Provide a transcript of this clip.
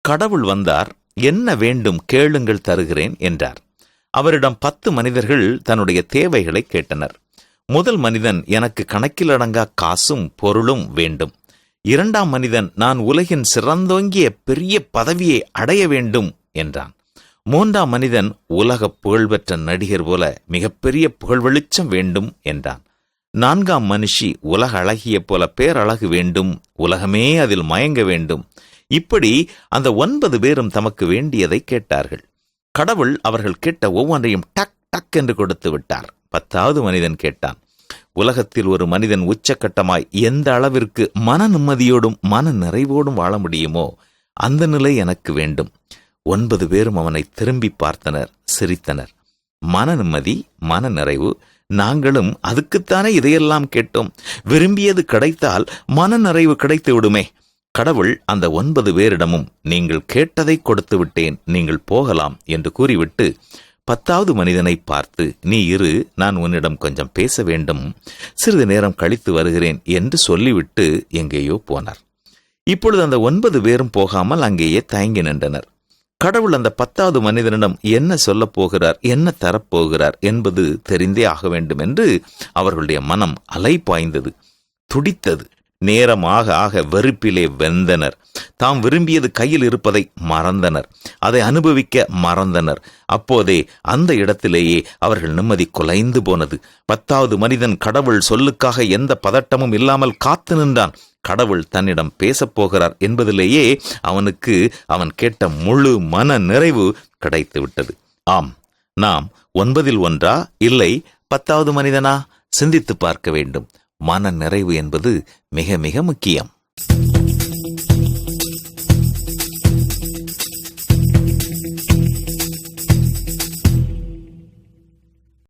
கடவுள் வந்தார். என்ன வேண்டும் கேளுங்கள் தருகிறேன் என்றார். அவரிடம் 10 மனிதர்கள் தன்னுடைய தேவைகளை கேட்டனர். முதல் மனிதன், எனக்கு கணக்கிலடங்கா காசும் பொருளும் வேண்டும். 2ஆம் மனிதன், நான் உலகின் சிறந்தோங்கிய பெரிய பதவியை அடைய வேண்டும் என்றான். 3ஆம் மனிதன், உலக புகழ்பெற்ற நடிகர் போல மிகப்பெரிய புகழ்வெளிச்சம் வேண்டும் என்றான். 4ஆம் மனுஷி, உலக அழகிய போல பேரழகு வேண்டும், உலகமே அதில் மயங்க வேண்டும். இப்படி அந்த 9 பேரும் தமக்கு வேண்டியதை கேட்டார்கள். கடவுள் அவர்கள் கேட்ட ஒவ்வொன்றையும் டக் டக் என்று கொடுத்து விட்டார். 10ஆவது மனிதன் கேட்டான், உலகத்தில் ஒரு மனிதன் உச்சக்கட்டமாய் எந்த அளவிற்கு மன நிம்மதியோடும் மன நிறைவோடும் வாழ முடியுமோ அந்த நிலை எனக்கு வேண்டும். 9 பேரும் அவனை திரும்பி பார்த்தனர், சிரித்தனர். மன நிம்மதி, மன நிறைவு, நாங்களும் அதுக்குத்தானே இதையெல்லாம் கேட்டோம். விரும்பியது கிடைத்தால் மன நிறைவு கிடைத்து விடுமே. கடவுள் அந்த 9 பேரிடமும், நீங்கள் கேட்டதை கொடுத்து விட்டேன், நீங்கள் போகலாம் என்று கூறிவிட்டு 10ஆவது மனிதனை பார்த்து, நீ இரு, நான் உன்னிடம் கொஞ்சம் பேச வேண்டும், சிறிது நேரம் கழித்து வருகிறேன் என்று சொல்லிவிட்டு எங்கேயோ போனார். இப்பொழுது அந்த 9 பேரும் போகாமல் அங்கேயே தயங்கி நின்றனர். கடவுள் அந்த 10ஆவது மனிதனிடம் என்ன சொல்லப் போகிறார், என்ன தரப்போகிறார் என்பது தெரிந்தே ஆக வேண்டும் என்று அவர்களுடைய மனம் அலை பாய்ந்தது, துடித்தது. நேரம் ஆக ஆக வெறுப்பிலே வெந்தனர். தாம் விரும்பியது கையில் இருப்பதை மறந்தனர், அதை அனுபவிக்க மறந்தனர். அப்போதே அந்த இடத்திலேயே அவர்கள் நிம்மதி குலைந்து போனது. 10ஆவது மனிதன் கடவுள் சொல்லுக்காக எந்த பதட்டமும் இல்லாமல் காத்து நின்றான். கடவுள் தன்னிடம் பேசப்போகிறார் என்பதிலேயே அவனுக்கு அவன் கேட்ட முழு மன நிறைவு கிடைத்து விட்டது. ஆம், நாம் 9இல் 1 இல்லை 10ஆவது மனிதனா? சிந்தித்து பார்க்க வேண்டும். மன நிறைவு என்பது மிக மிக முக்கியம்.